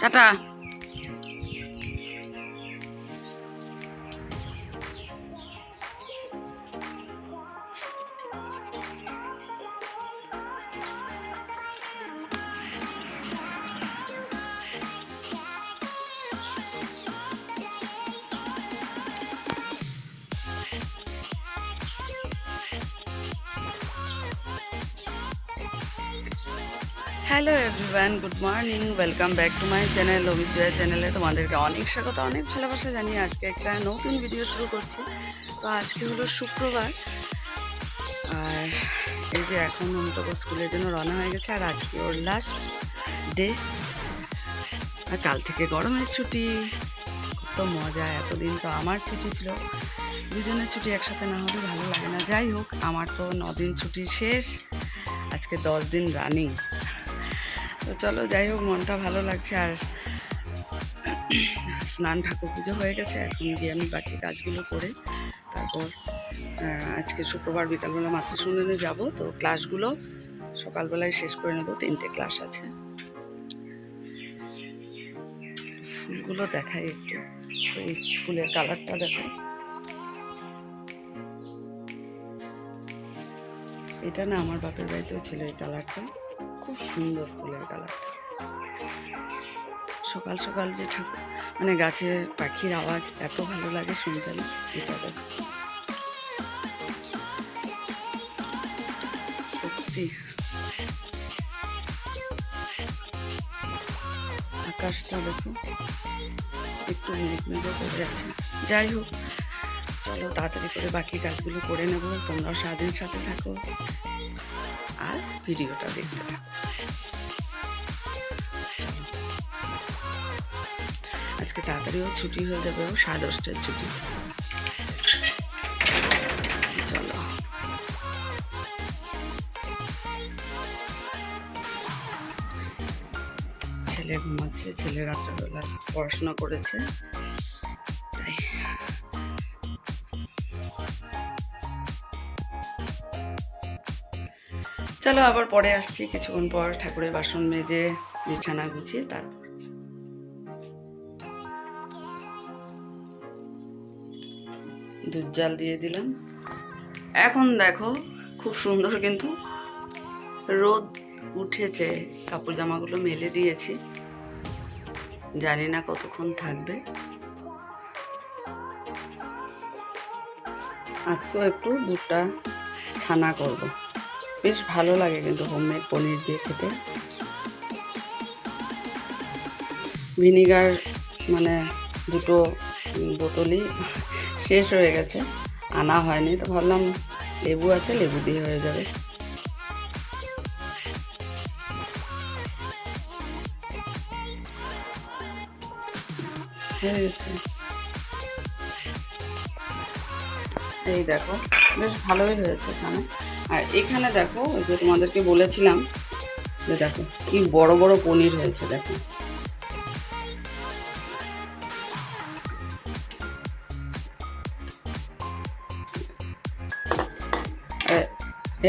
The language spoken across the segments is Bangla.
Tata. Hello everyone, good morning, welcome back to my channel Amit Jaya চ্যানেলে তোমাদেরকে অনেক স্বাগত, অনেক ভালোবাসা জানিয়ে আজকে একটা নতুন ভিডিও শুরু করছি। তো আজকে হলো শুক্রবার, আর এই যে এখন অন্তত স্কুলের জন্য রওনা হয়ে গেছে, আর আজকে ওর লাস্ট ডে। আর কাল থেকে গরমের ছুটি, কত মজা। এতদিন তো আমার ছুটি ছিল, দুজনের ছুটি একসাথে না হলে ভালো লাগে না। যাই হোক, আমার তো 9 দিন ছুটি শেষ, আজকে 10 দিন রানিং। তো চলো, যাই হোক, মনটা ভালো লাগছে। আর স্নান ঠাকুর পুজো হয়ে গেছে, এখন গিয়ে আমি বাকি কাজগুলো করে তারপর আজকে শুক্রবার বিকালবেলা মাতৃসম্মেলনে যাব। তো ক্লাসগুলো সকালবেলায় শেষ করে নেব, 3টে ক্লাস আছে। ফুলগুলো দেখাই একটু, এই ফুলের কালারটা দেখো। এটা না আমার বাপের বাড়িতেও ছিল এই কালারটা, খুব সুন্দর ফুলের কালারটা। সকাল সকাল যে ঠাকুর মানে গাছে পাখির আওয়াজ এত ভালো লাগে শুনতে না। এটা দেখো, সত্যি আকাশটা দেখো, একটু মেঘ মেঘও করে আছে। যাই হোক, চলো তাড়াতাড়ি করে বাকি কাজগুলো করে নেব। তোমরাও সারাদিন সাথে থাকো আর ভিডিওটা দেখতে থাকো। আজকে তাড়াতাড়িও ছুটি হয়ে যাবে, ও 10:30টায় ছুটি। চলো, ছেলে ঘুমাচ্ছে, ছেলে রাত্রেবেলা পড়াশোনা করেছে, তাই। চলো, আবার পরে আসছি কিছুক্ষণ পর, ঠাকুরের বাসন মেজে বিছানা গুছিয়ে তারপর। দুধ জাল দিয়ে দিলাম। এখন দেখো, খুব সুন্দর কিন্তু রোদ উঠেছে, কাপড় জামাগুলো মেলে দিয়েছি, জানি না কতক্ষণ থাকবে। আজকেও একটু দুধটা ছানা করব, বেশ ভালো লাগে কিন্তু হোমমেড পনির দিয়ে খেতে। ভিনিগার মানে 2টো বোতলই শেষ হয়ে গেছে, আনা হয়নি, তো ভাবলাম লেবু আছে, লেবু দিয়ে হয়ে যাবে। হয়ে গেছে, এই দেখো, বেশ ভালোই হয়েছে ছানা। আর এখানে দেখো, ওই যে তোমাদেরকে বলেছিলাম যে দেখো কি বড় বড় পনির হয়েছে, দেখো।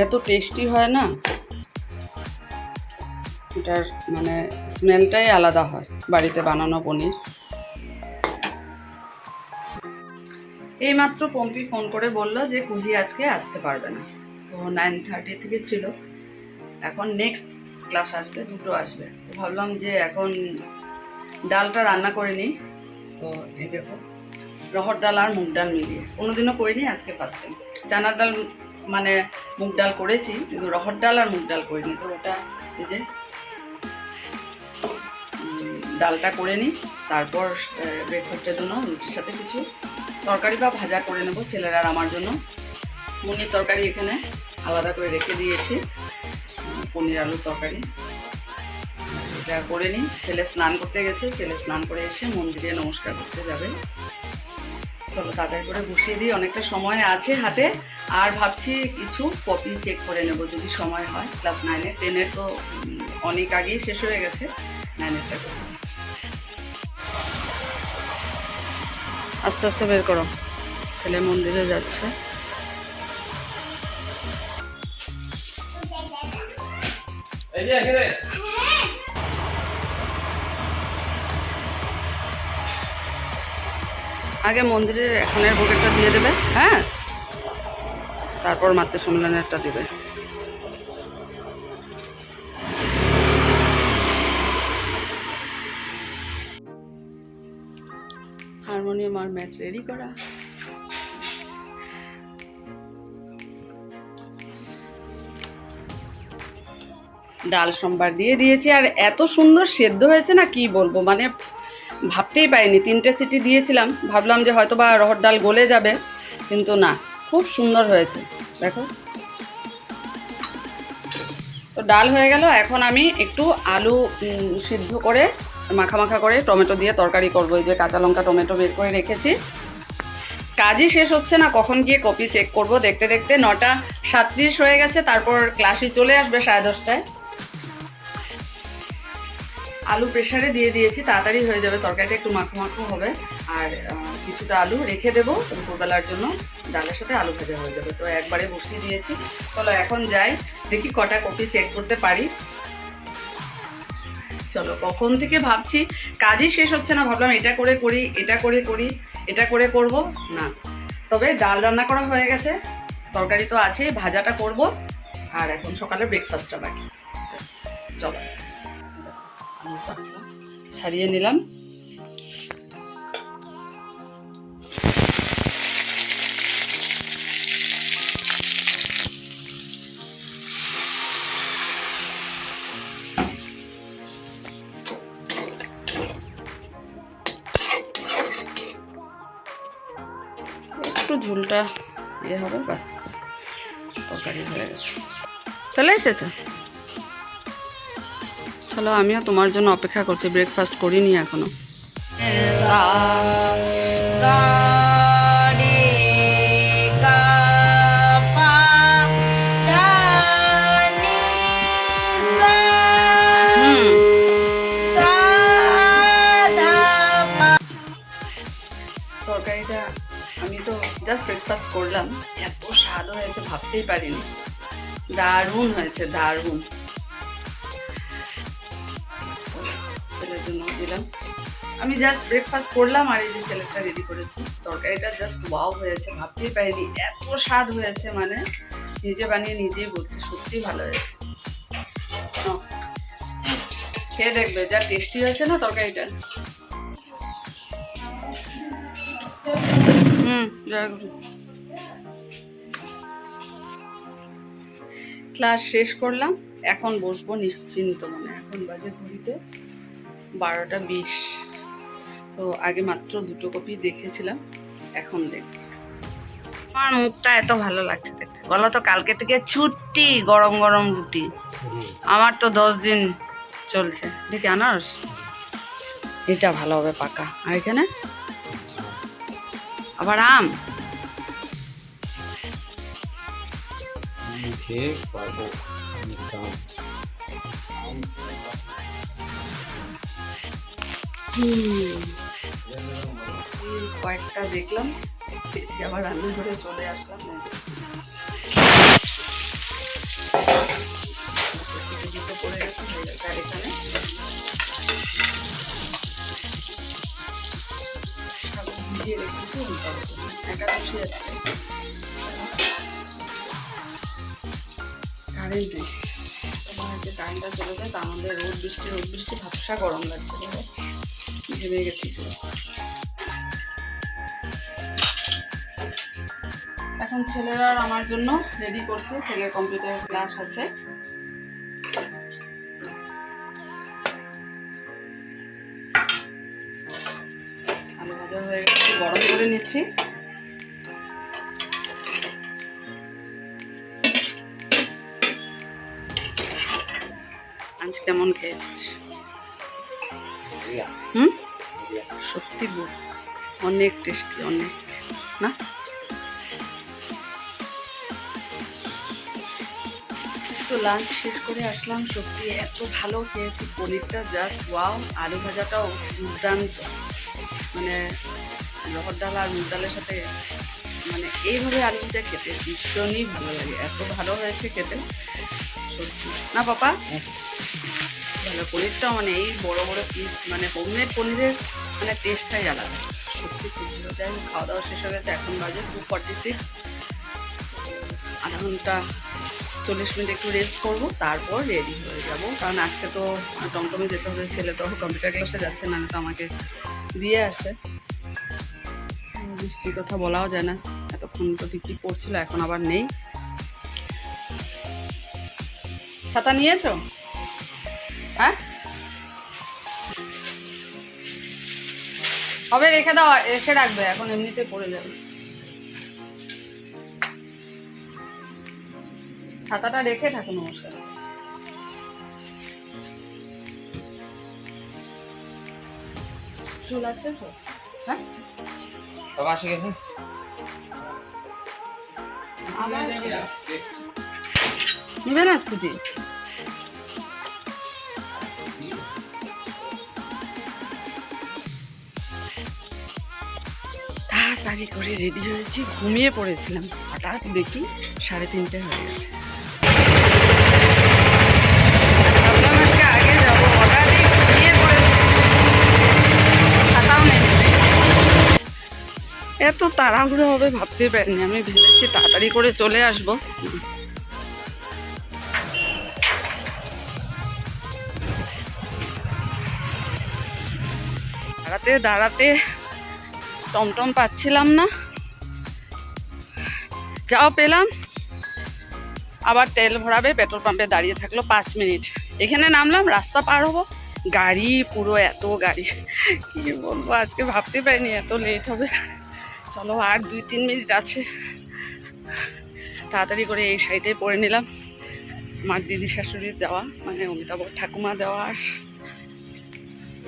এত টেস্টি হয় না, এটার মানে স্মেলটাই আলাদা হয় বাড়িতে বানানো পনির। এইমাত্র পম্পি ফোন করে বলল যে কুহি আজকে আসতে পারবে না, তো 9:30 থেকে ছিল, এখন নেক্সট ক্লাস আসবে, 2টো আসবে। তো ভাবলাম যে এখন ডালটা রান্না করে নিই। তো এই দেখো, রহর ডাল আর মুগ ডাল মিলিয়ে, কোনোদিনও করিনি, আজকে ফার্স্ট টাইম। চানার ডাল মানে মুগ ডাল করেছি, কিন্তু রহর ডাল আর মুগ ডাল করিনি। তো ওটা এই যে ডালটা করে নিই, তারপর ব্রেকফাস্টের জন্য রুটির সাথে কিছু তরকারি বা ভাজা করে নেব ছেলের আর আমার জন্য। মুনির তরকারি এখানে আলাদা করে রেখে দিয়েছি, পনির আলুর তরকারি, এটা করে নিই। ছেলে স্নান করতে গেছে, ছেলে স্নান করে এসে মন্দিরে নমস্কার করতে যাবে। চলো তাড়াতাড়ি করে বসিয়ে দিই, অনেকটা সময় আছে হাতে। আর ভাবছি কিছু কপি চেক করে নেব যদি সময় হয়। ক্লাস 9-এর 10-এর তো অনেক আগেই শেষ হয়ে গেছে, 9-এরটা করে। আস্তে আস্তে বের করো, ছেলে মন্দিরে যাচ্ছে। আগে মন্দিরের এখনের ভোগেরটা দিয়ে দেবে, হ্যাঁ, তারপর মাতৃ সম্মেলনেরটা দেবে। হারমোনিয়াম আর ম্যাট রেডি করা। ডাল সম্বার দিয়ে দিয়েছি, আর এত সুন্দর সেদ্ধ হয়েছে না কি বলবো, মানে ভাবতেই পারিনি। 3টে সিটি দিয়েছিলাম, ভাবলাম যে হয়তো বা রহর ডাল গলে যাবে, কিন্তু না, খুব সুন্দর হয়েছে। দেখো, তো ডাল হয়ে গেল। এখন আমি একটু আলু সিদ্ধ করে মাখা মাখা করে টমেটো দিয়ে তরকারি করবো। এই যে কাঁচা লঙ্কা টমেটো বের করে রেখেছি। কাজই শেষ হচ্ছে না, কখন গিয়ে কপি চেক করব। দেখতে দেখতে 9:37 হয়ে গেছে, তারপর ক্লাসই চলে আসবে 10:30টায়। আলু প্রেসারে দিয়ে দিয়েছি, তাড়াতাড়ি হয়ে যাবে, তরকারিটা একটু মাখো মাখো হবে। আর কিছুটা আলু রেখে দেবো দুপুরবেলার জন্য, ডালের সাথে আলু ভাজা হয়ে যাবে। তো একবারে বসিয়ে দিয়েছি। চলো এখন যাই, দেখি কটা কপি চেক করতে পারি। চলো, কখন থেকে ভাবছি, কাজই শেষ হচ্ছে না, ভাবলাম এটা করে করি, এটা করে করি, এটা করে করব না। তবে ডাল রান্না করা হয়ে গেছে, তরকারি তো আছে, ভাজাটা করব, আর এখন সকালে ব্রেকফাস্টটা বাকি। চলো, ছাড়িয়ে নিলাম। একটু ঝোলটা ইয়ে হবে, বাস, তরকারি হয়ে গেছে। চলে এসেছো? চলো, আমিও তোমার জন্য অপেক্ষা করছি, ব্রেকফাস্ট করিনি এখনো। তরকারিটা আমি তো জাস্ট ব্রেকফাস্ট করলাম, এত স্বাদ হয়েছে ভাবতেই পারিনি। দারুণ হয়েছে, দারুণ। ছেলের জন্য দিলাম। আমি জাস্ট ব্রেকফাস্ট করলাম, আর এই যে ছেলেটা রেডি করেছি। তরকারিটা জাস্ট ওয়াও হয়েছে, ভাবতেই পারিনি এত স্বাদ হয়েছে। মানে নিজে বানিয়ে নিজেই বলছে, সত্যি ভালো হয়েছে। খেয়ে দেখবে, যা টেস্টি হয়েছে না তরকারিটা। ক্লাস শেষ করলাম, এখন বসবো নিশ্চিন্ত মনে। এখন বাজে ঘড়িতে 12:20। তো আগে মাত্র 2টো কপি দেখেছিলাম, এখন দেখ। আমার মুখটা এত ভালো লাগছে দেখতে, বলো তো। কালকে থেকে ছুটি, গরম গরম রুটি। আমার তো 10 দিন চলছে। দেখি আনারস, এটা ভালো হবে পাকা। আর এখানে আবার আম। কয়েকটা দেখলাম, আবার রান্নাঘরে চলে আসলাম। পড়ে গেছে হয়ে গেছে। আর এখানে ভিজিয়ে রেখেছি, একাদশী আছে। কারেন্ট নেই, তোমার যে কারেন্টটা চলে যায়, তার মধ্যে রোদ বৃষ্টি ভাবসা গরম লাগছে, ঘেমে গেছি। এখন ছেলেরা আমার জন্য রেডি করছে, ছেলের কম্পিউটার ক্লাস আছে। আলু ভাজা হয়ে গেছে, গরম করে নিচ্ছি। আজ কেমন খেয়েছিস? সত্যি অনেক টেস্টি, অনেক না। তো লাঞ্চ শেষ করে আসলাম, সত্যি এত ভালো খেয়েছি। পনিরটা জাস্ট ওয়াও, আলু ভাজাটাও দুর্দান্ত। মানে রহর ডাল আর মুগ ডালের সাথে মানে এইভাবে আলু ভাজা খেতে ভীষণই ভালো লাগে, এত ভালো হয়েছে খেতে সত্যি না পাপা। ভালো পনিরটাও, মানে এই বড় বড় পিস, মানে হোমমেড পনিরের মানে টেস্টটাই আলাদা, সত্যি খুব ভালো। যাই হোক, খাওয়া দাওয়া শেষ হয়ে গেছে, এখন বাজে 2:46। আধা ঘন্টা 40 মিনিট একটু রেস্ট করবো, তারপর রেডি হয়ে যাব। কারণ আজকে তো টমটমে যেতে হবে, ছেলে তো কম্পিউটার ক্লাসে যাচ্ছে না, তো আমাকে দিয়ে আসে। বৃষ্টির কথা বলাও যায় না, এতক্ষণ তো টিপটিপ পড়ছিল, এখন আবার নেই। ছাতা নিয়েছো? হ্যাঁ, হবে রেখে দাও, এসে রাখবে, এখন এমনিতে পড়ে যাবে। ছাতাটা রেখে থাকো, নমস্কার। চুল আছে তো? হ্যাঁ, নিবে না স্কুটি? তাড়াতাড়ি করে রেডি হয়েছি, ঘুমিয়ে পড়েছিলাম, হঠাৎ দেখি 3:30 হয়ে গেছে। ভাবলাম আজকে আগে যাবো, হঠাৎই ঘুমিয়ে পড়েছি, ছাতাও নেই। এত তাড়াহুড়ো হবে ভাবতে পারিনি, আমি ভেবেছি তাড়াতাড়ি করে চলে আসবো। দাঁড়াতে দাঁড়াতে টমটম পাচ্ছিলাম না, যাও পেলাম, আবার তেল ভরাবে, পেট্রোল পাম্পে দাঁড়িয়ে থাকলো 5 মিনিট। এখানে নামলাম, রাস্তা পার হবো, গাড়ি পুরো এত গাড়ি, কি বলবো, আজকে ভাবতে পারিনি এত লেট হবে। চলো, আর 2-3 মিনিট আছে, তাড়াতাড়ি করে এই সাইডে পরে নিলাম। আমার দিদি শাশুড়ির দেওয়া, মানে অমিতাভ ঠাকুমা দেওয়া,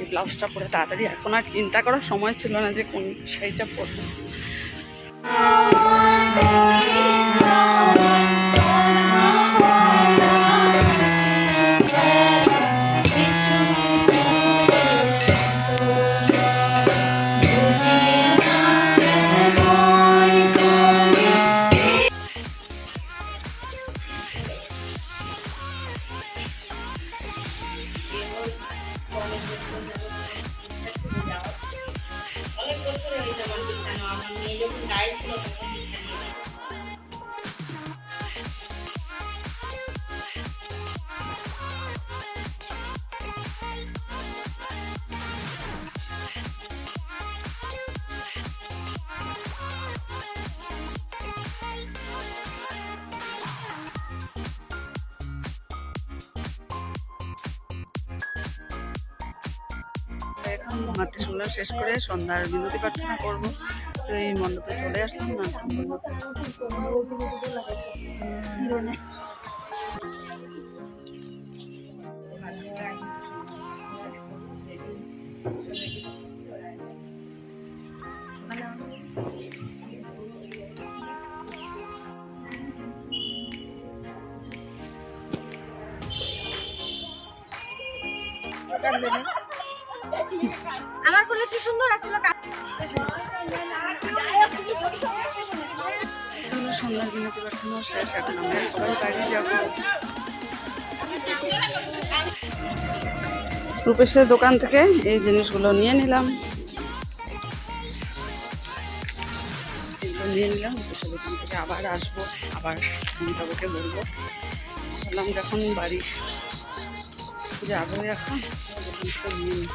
এই ব্লাউজটা পরে তাড়াতাড়ি, এখন আর চিন্তা করার সময় ছিল না যে কোন শাড়িটা পরবো। অনেক বছর হয়ে গেছে আমার বিছানো, আমার মেয়ে যখন গায়ে ছিল তখন বিছানো। এখন হাতে সুন্দর শেষ করে সন্ধ্যার বিনতি প্রার্থনা করবো, তো এই মণ্ডপে চলে আসলাম না। আমার ফুলে কি সুন্দর আসলো। চলো, সন্ধ্যার বিনতি প্রার্থনা শেষ, এখন আমরা সবাই বাড়ি যাবো। রূপেশের দোকান থেকে এই জিনিসগুলো নিয়ে নিলাম, রূপেশের দোকান থেকে আবার আসবো, আবার অমিতাভকে বলবো। বললাম যখন বাড়ি যাবো এখন, দোকান থেকে নিয়ে নিই।